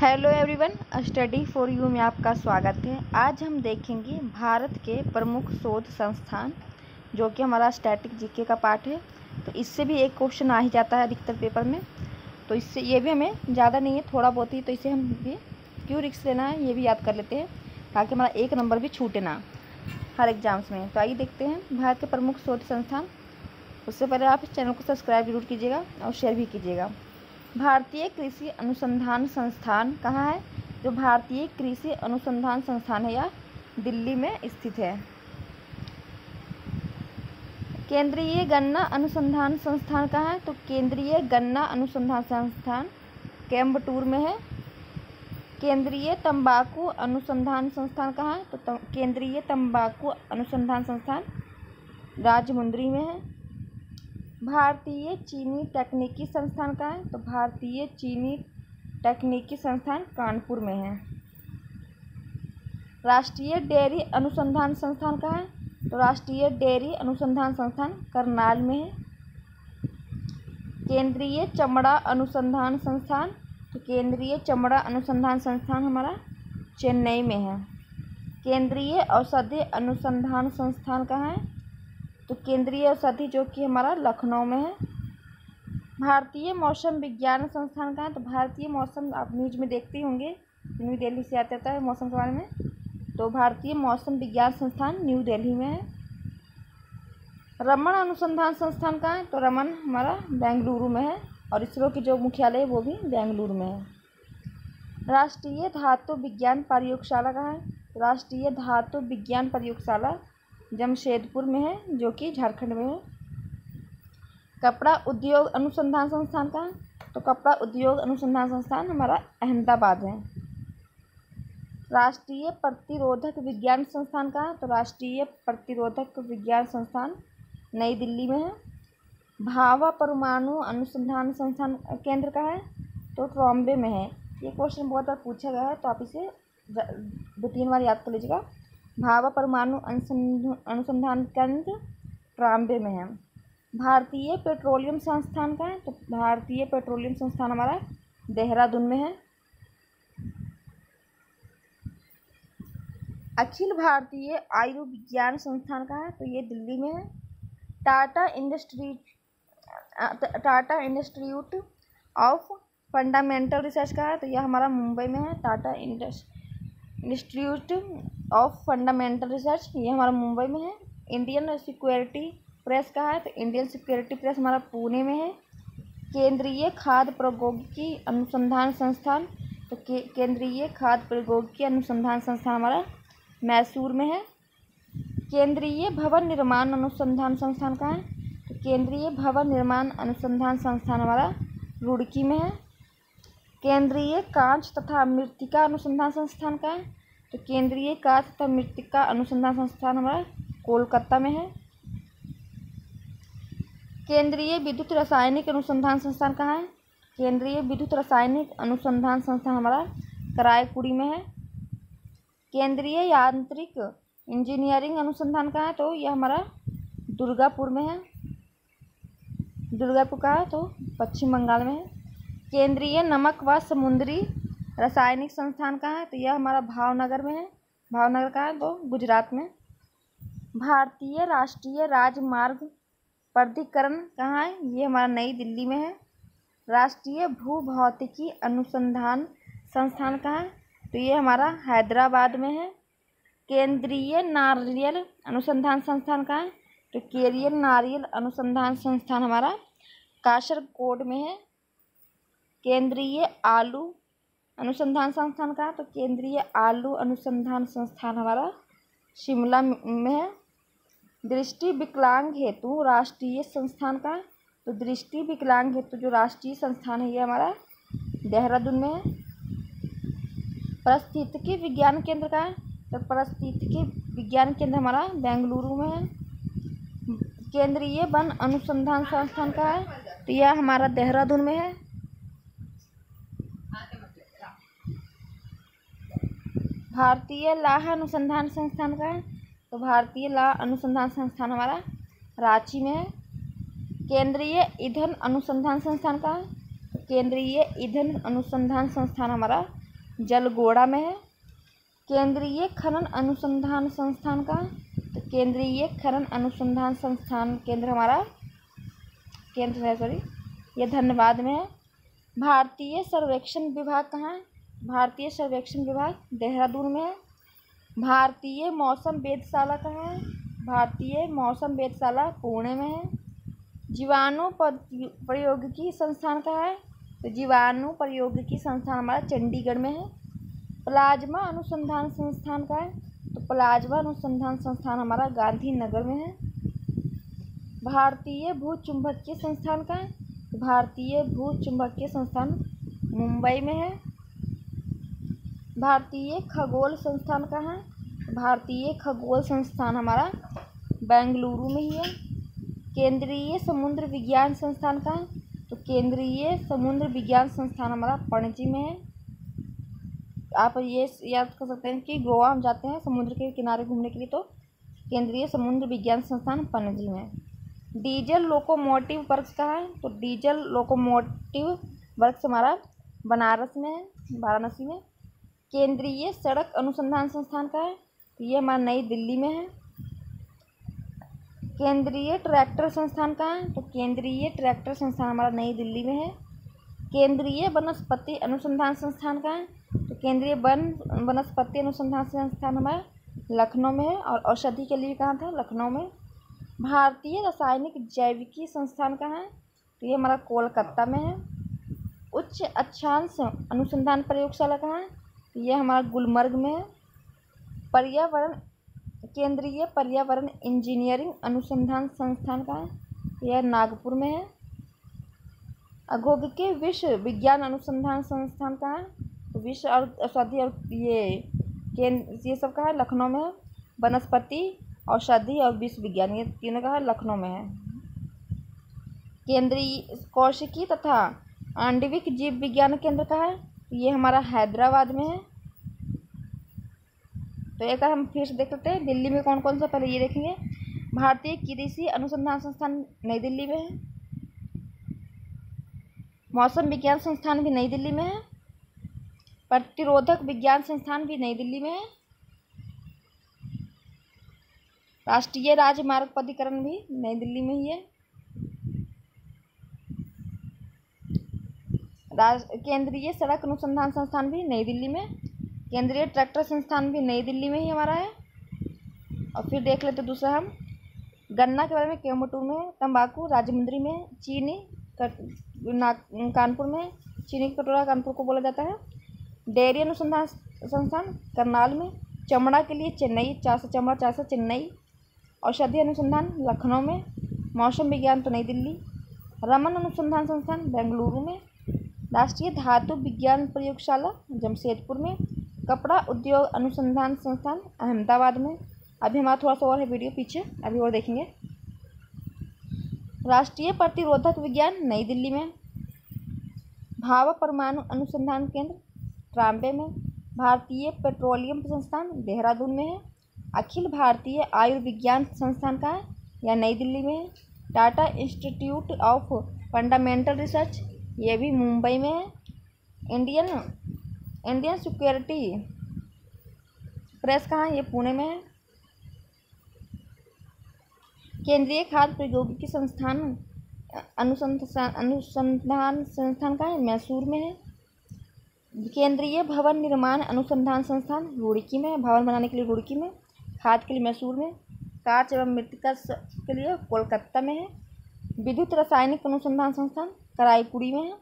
Hello everyone, study for you में आपका स्वागत है। आज हम देखेंगे भारत के प्रमुख शोध संस्थान, जो कि हमारा स्टैटिक जीके का पार्ट है। तो इससे भी एक क्वेश्चन आ ही जाता है अधिकतर पेपर में, तो इससे ये भी हमें ज़्यादा नहीं है, थोड़ा बहुत ही, तो इसे हम भी क्यों रिस्क लेना है ये भी याद कर लेते हैं, ताकि हमारा एक नंबर भी छूटे ना हर एग्जाम्स में। तो आइए देखते हैं भारत के प्रमुख शोध संस्थान। उससे पहले आप इस चैनल को सब्सक्राइब जरूर कीजिएगा और शेयर भी कीजिएगा। भारतीय कृषि अनुसंधान संस्थान कहाँ है? जो भारतीय कृषि अनुसंधान संस्थान है यह दिल्ली में स्थित है। केंद्रीय गन्ना अनुसंधान संस्थान कहाँ है? तो केंद्रीय गन्ना अनुसंधान संस्थान कोयम्बटूर में है। केंद्रीय तंबाकू अनुसंधान संस्थान कहाँ है? तो केंद्रीय तंबाकू अनुसंधान संस्थान राजमुंद्री में है। भारतीय चीनी तकनीकी संस्थान कहाँ है? तो भारतीय चीनी तकनीकी संस्थान कानपुर में है। राष्ट्रीय डेयरी अनुसंधान संस्थान कहाँ है? तो राष्ट्रीय डेयरी अनुसंधान संस्थान करनाल में है। केंद्रीय चमड़ा अनुसंधान संस्थान, तो केंद्रीय चमड़ा अनुसंधान संस्थान हमारा चेन्नई में है। केंद्रीय औषधि अनुसंधान संस्थान कहाँ है? तो केंद्रीय औषधि जो कि हमारा लखनऊ में है। भारतीय मौसम विज्ञान संस्थान कहाँ है? तो भारतीय मौसम, आप न्यूज में देखते ही होंगे, न्यू दिल्ली से आता रहता है मौसम के बारे में। तो भारतीय मौसम विज्ञान संस्थान न्यू दिल्ली में है। रमन अनुसंधान संस्थान कहाँ है? तो रमन हमारा बेंगलुरु में है, और इसरो की जो मुख्यालय है वो भी बेंगलुरु में है। राष्ट्रीय धातु विज्ञान प्रयोगशाला कहाँ है? तो राष्ट्रीय धातु विज्ञान प्रयोगशाला जमशेदपुर में है, जो कि झारखंड में है। कपड़ा उद्योग अनुसंधान संस्थान कहाँ है? तो कपड़ा उद्योग अनुसंधान संस्थान हमारा अहमदाबाद है। राष्ट्रीय प्रतिरोधक विज्ञान संस्थान कहाँ है? तो राष्ट्रीय प्रतिरोधक विज्ञान संस्थान नई दिल्ली में है। भाभा परमाणु अनुसंधान संस्थान केंद्र कहाँ है? तो ट्रॉम्बे में है। ये क्वेश्चन बहुत बार पूछा गया है, तो आप इसे 2-3 बार याद कर लीजिएगा। भाभा परमाणु अनुसंधान केंद्र ट्रॉम्बे में है। भारतीय पेट्रोलियम संस्थान का है? तो भारतीय पेट्रोलियम संस्थान हमारा देहरादून में है। अखिल भारतीय आयुर्विज्ञान संस्थान का है? तो ये दिल्ली में है। Tata institute of fundamental research का है? तो यह हमारा मुंबई में है। Tata institute of fundamental research ये हमारा मुंबई में है। इंडियन सिक्योरिटी प्रेस का है? तो इंडियन सिक्योरिटी प्रेस हमारा पुणे में है। केंद्रीय खाद्य प्रौद्योगिकी अनुसंधान संस्थान, तो केंद्रीय खाद्य प्रौद्योगिकी अनुसंधान संस्थान हमारा मैसूर में है। केंद्रीय भवन निर्माण अनुसंधान संस्थान का है? तो केंद्रीय भवन निर्माण अनुसंधान संस्थान हमारा रुड़की में है। केंद्रीय कांच तथा मृत्तिका अनुसंधान संस्थान का है? तो केंद्रीय कांच तथा मृत्तिका अनुसंधान संस्थान हमारा कोलकाता में है। केंद्रीय विद्युत रासायनिक अनुसंधान संस्थान कहाँ है? केंद्रीय विद्युत रासायनिक अनुसंधान संस्थान हमारा करायकुड़ी में है। केंद्रीय यांत्रिक इंजीनियरिंग अनुसंधान कहाँ है? तो यह हमारा दुर्गापुर में है। दुर्गापुर का है तो पश्चिम बंगाल में है। केंद्रीय नमक व समुद्री रासायनिक संस्थान कहाँ है? तो यह हमारा भावनगर में है। भावनगर का है तो गुजरात में। भारतीय राष्ट्रीय राजमार्ग प्राधिकरण कहाँ है? ये हमारा नई दिल्ली में है। राष्ट्रीय भूभौतिकी अनुसंधान संस्थान कहाँ है? तो ये हमारा हैदराबाद में है। केंद्रीय नारियल अनुसंधान संस्थान कहाँ है? तो केंद्रीय नारियल अनुसंधान संस्थान हमारा कासरगोड में है। केंद्रीय आलू अनुसंधान संस्थान कहाँ है? तो केंद्रीय आलू अनुसंधान संस्थान हमारा शिमला में है। दृष्टि विकलांग हेतु राष्ट्रीय संस्थान का, तो दृष्टि विकलांग हेतु जो राष्ट्रीय संस्थान है ये हमारा देहरादून में है। पारिस्थितिकी विज्ञान केंद्र का है? तो पारिस्थितिकी विज्ञान केंद्र हमारा बेंगलुरु में है। केंद्रीय वन अनुसंधान संस्थान का है? तो यह हमारा देहरादून में है। भारतीय लाह अनुसंधान संस्थान का है? तो भारतीय लाह अनुसंधान संस्थान हमारा रांची में है। केंद्रीय ईंधन अनुसंधान संस्थान का है? तो केंद्रीय ईंधन अनुसंधान संस्थान हमारा जलगोड़ा में है। केंद्रीय खनन अनुसंधान संस्थान का, तो केंद्रीय खनन अनुसंधान संस्थान केंद्र हमारा केंद्र है ये धनबाद में है। भारतीय सर्वेक्षण विभाग कहाँ है? भारतीय सर्वेक्षण विभाग देहरादून में है। भारतीय मौसम वेधशाला कहाँ है? भारतीय मौसम वेधशाला पुणे में है। जीवाणु प्रौद्योगिकी संस्थान कहाँ है? तो जीवाणु प्रौद्योगिकी संस्थान हमारा चंडीगढ़ में है। प्लाज्मा अनुसंधान संस्थान का है, तो प्लाज्मा अनुसंधान संस्थान हमारा गांधीनगर में है। भारतीय भूचुंबकीय संस्थान का है, तो भारतीय भूचुंबकीय संस्थान मुंबई में है। भारतीय खगोल संस्थान का है, भारतीय खगोल संस्थान हमारा बेंगलुरु में ही है। केंद्रीय समुद्र विज्ञान संस्थान का है, तो केंद्रीय समुद्र विज्ञान संस्थान हमारा पणजी में है। आप ये याद कर सकते हैं कि गोवा हम जाते हैं समुद्र के किनारे घूमने के लिए, तो केंद्रीय समुद्र विज्ञान संस्थान पणजी में है। डीजल लोकोमोटिव वर्क्स कहाँ है? तो डीजल लोकोमोटिव वर्क्स हमारा बनारस में है, वाराणसी में। केंद्रीय सड़क अनुसंधान संस्थान का है, तो ये हमारा नई दिल्ली में है। केंद्रीय ट्रैक्टर संस्थान का है, तो केंद्रीय ट्रैक्टर संस्थान हमारा नई दिल्ली में है। केंद्रीय वनस्पति अनुसंधान संस्थान का है, तो केंद्रीय वनस्पति अनुसंधान संस्थान हमारा लखनऊ में है। और औषधि के लिए कहाँ था? लखनऊ में। भारतीय रासायनिक जैविकी संस्थान कहाँ है? तो ये हमारा कोलकाता में है। उच्च अक्षांश अनुसंधान प्रयोगशाला कहाँ है? तो ये हमारा गुलमर्ग में है। पर्यावरण केंद्रीय पर्यावरण इंजीनियरिंग अनुसंधान संस्थान कहाँ है? यह नागपुर में है। अगोगे विश्व विज्ञान अनुसंधान संस्थान कहाँ है? तो विश्व और औषधि और ये सब कहाँ है? लखनऊ में है। वनस्पति औषधि और विश्व विज्ञान ये तीनों कहाँ है? लखनऊ में है। केंद्रीय कौशिकी तथा आणविक जीव विज्ञान केंद्र कहाँ है? ये हमारा हैदराबाद में है। तो एक हम फिर से देख लेते हैं दिल्ली में कौन कौन सा, पहले ये देखेंगे। भारतीय कृषि अनुसंधान संस्थान नई दिल्ली में है। मौसम विज्ञान संस्थान भी नई दिल्ली में है। प्रतिरोधक विज्ञान संस्थान भी नई दिल्ली में है। राष्ट्रीय राजमार्ग प्राधिकरण भी नई दिल्ली में ही है। केंद्रीय सड़क अनुसंधान संस्थान भी नई दिल्ली में। केंद्रीय ट्रैक्टर संस्थान भी नई दिल्ली में ही हमारा है। और फिर देख लेते दूसरा हम गन्ना के बारे में, कोयम्बटूर में। तंबाकू राजमुंद्री में। चीनी कानपुर में, चीनी का कटोरा कानपुर को बोला जाता है। डेयरी अनुसंधान संस्थान करनाल में। चमड़ा के लिए चेन्नई, चमड़ा चेन्नई। औषधि अनुसंधान लखनऊ में। मौसम विज्ञान तो नई दिल्ली। रमन अनुसंधान संस्थान बेंगलुरु में। राष्ट्रीय धातु विज्ञान प्रयोगशाला जमशेदपुर में। कपड़ा उद्योग अनुसंधान संस्थान अहमदाबाद में। अभी हमारा थोड़ा सा और है वीडियो पीछे, अभी और देखेंगे। राष्ट्रीय प्रतिरोधक विज्ञान नई दिल्ली में। भाभा परमाणु अनुसंधान केंद्र ट्राम्बे में। भारतीय पेट्रोलियम संस्थान देहरादून में है। अखिल भारतीय आयुर्विज्ञान संस्थान का है, यह नई दिल्ली में है। Tata institute of fundamental research ये भी मुंबई में है। इंडियन सिक्योरिटी प्रेस कहाँ है? ये पुणे में है। केंद्रीय खाद्य प्रौद्योगिकी संस्थान अनुसंधान संस्थान का है, मैसूर में है। केंद्रीय भवन निर्माण अनुसंधान संस्थान रुड़की में है, भवन बनाने के लिए रुड़की में। खाद के लिए मैसूर में। कांच एवं मृत्तिका के लिए कोलकाता में है। विद्युत रासायनिक अनुसंधान संस्थान कराईपुरी में है।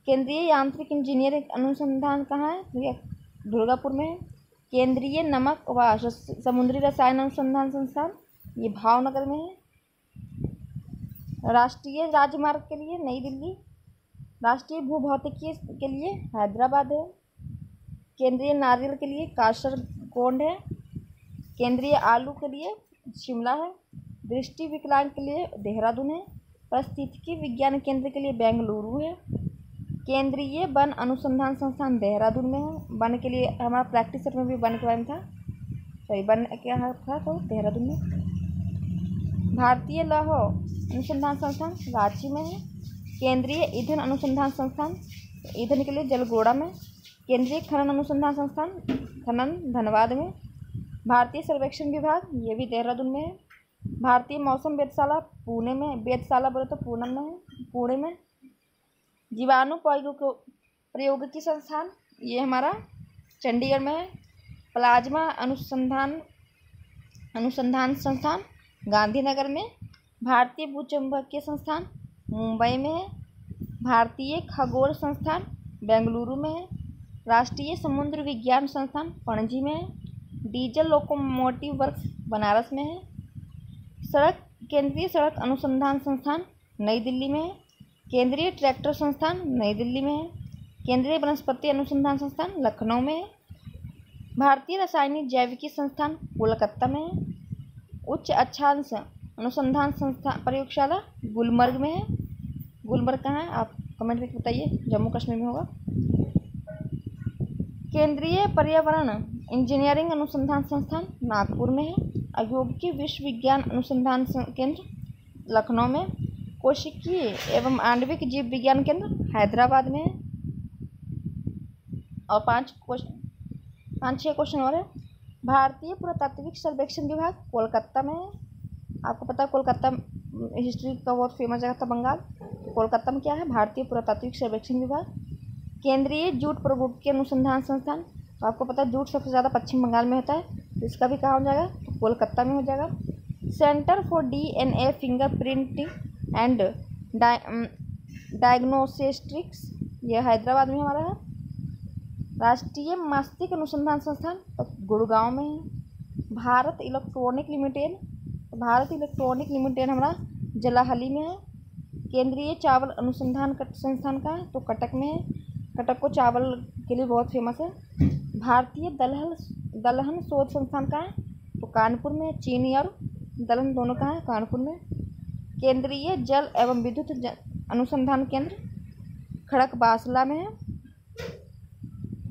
केंद्रीय यांत्रिक इंजीनियरिंग अनुसंधान कहाँ है? यह दुर्गापुर में है। केंद्रीय नमक व समुद्री रसायन अनुसंधान संस्थान ये भावनगर में है। राष्ट्रीय राजमार्ग के लिए नई दिल्ली। राष्ट्रीय भूभौतिकी के लिए हैदराबाद है। केंद्रीय नारियल के लिए कासरगोड है। केंद्रीय आलू के लिए शिमला है। दृष्टि विकलांग के लिए देहरादून है। पारिस्थितिकी विज्ञान केंद्र के लिए बेंगलुरु है। केंद्रीय वन अनुसंधान संस्थान देहरादून में है। वन के लिए हमारा प्रैक्टिस सेट में भी वन के बारे में था, वन क्या था तो देहरादून में। भारतीय लौह अनुसंधान संस्थान रांची में है। केंद्रीय ईंधन अनुसंधान संस्थान ईंधन के लिए जलगोड़ा में। केंद्रीय खनन अनुसंधान संस्थान खनन धनबाद में। भारतीय सर्वेक्षण विभाग ये भी देहरादून में है। भारतीय मौसम वेधशाला पुणे में, वेधशाला बोले तो पूनम में है, पुणे में। जीवाणु प्रौद्योगिकी संस्थान ये हमारा चंडीगढ़ में है। प्लाज्मा अनुसंधान संस्थान गांधीनगर में। भारतीय भूचुंबकीय संस्थान मुंबई में है। भारतीय खगोल संस्थान बेंगलुरु में है। राष्ट्रीय समुद्र विज्ञान संस्थान पणजी में है। डीजल लोकोमोटिव वर्क्स बनारस में है। केंद्रीय सड़क अनुसंधान संस्थान नई दिल्ली में है। केंद्रीय ट्रैक्टर संस्थान नई दिल्ली में है। केंद्रीय वनस्पति अनुसंधान संस्थान लखनऊ में है। भारतीय रासायनिक जैविकी संस्थान कोलकाता में है। उच्च अक्षांश अनुसंधान संस्थान प्रयोगशाला गुलमर्ग में है। गुलमर्ग कहाँ है आप कमेंट करके बताइए, जम्मू कश्मीर में होगा। केंद्रीय पर्यावरण इंजीनियरिंग अनुसंधान संस्थान नागपुर में है। औद्योगिकी विश्वविज्ञान अनुसंधान केंद्र लखनऊ में। कोशिकीय एवं आणविक जीव विज्ञान केंद्र हैदराबाद में है। और 5-6 क्वेश्चन और है। भारतीय पुरातात्विक सर्वेक्षण विभाग कोलकाता में है। आपको पता है कोलकाता हिस्ट्री का बहुत फेमस जगह था बंगाल। कोलकाता में क्या है, भारतीय पुरातात्विक सर्वेक्षण विभाग। केंद्रीय जूट प्रौद्योगिकी अनुसंधान संस्थान, तो आपको पता है जूट सबसे ज़्यादा पश्चिम बंगाल में होता है, तो इसका भी कहाँ हो जाएगा, तो कोलकाता में हो जाएगा। Centre for DNA fingerprinting and diagnostics ये हैदराबाद में हमारा है। राष्ट्रीय मस्तिष्क अनुसंधान संस्थान तो गुड़गांव में है। भारत इलेक्ट्रॉनिक लिमिटेड हमारा जलाहली में है। केंद्रीय चावल अनुसंधान संस्थान का है तो कटक में है। कटक को चावल के लिए बहुत फेमस है। भारतीय दलहन शोध संस्थान का है तो कानपुर में। चीनी और दलहन दोनों का है कानपुर में। केंद्रीय जल एवं विद्युत अनुसंधान केंद्र खड़कवासला में है।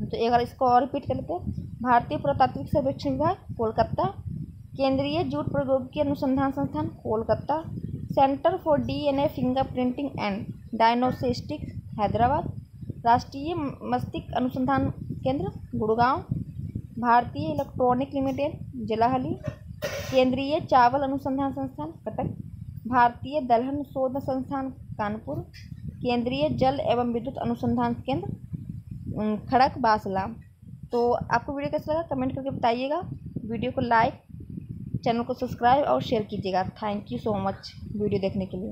तो एक बार इसको और रिपीट कर लेते हैं। भारतीय पुरातात्विक सर्वेक्षण विभाग कोलकाता। केंद्रीय जूट प्रौद्योगिकी अनुसंधान संस्थान Kolkata. Centre for DNA fingerprinting and diagnostics Hyderabad. राष्ट्रीय मस्तिष्क अनुसंधान केंद्र गुड़गांव। भारतीय इलेक्ट्रॉनिक लिमिटेड जलाहली। केंद्रीय चावल अनुसंधान संस्थान कटक। भारतीय दलहन शोध संस्थान कानपुर। केंद्रीय जल एवं विद्युत अनुसंधान केंद्र खड़कवासला। तो आपको वीडियो कैसा लगा कमेंट करके बताइएगा। वीडियो को लाइक, चैनल को सब्सक्राइब और शेयर कीजिएगा। Thank you so much video देखने के लिए।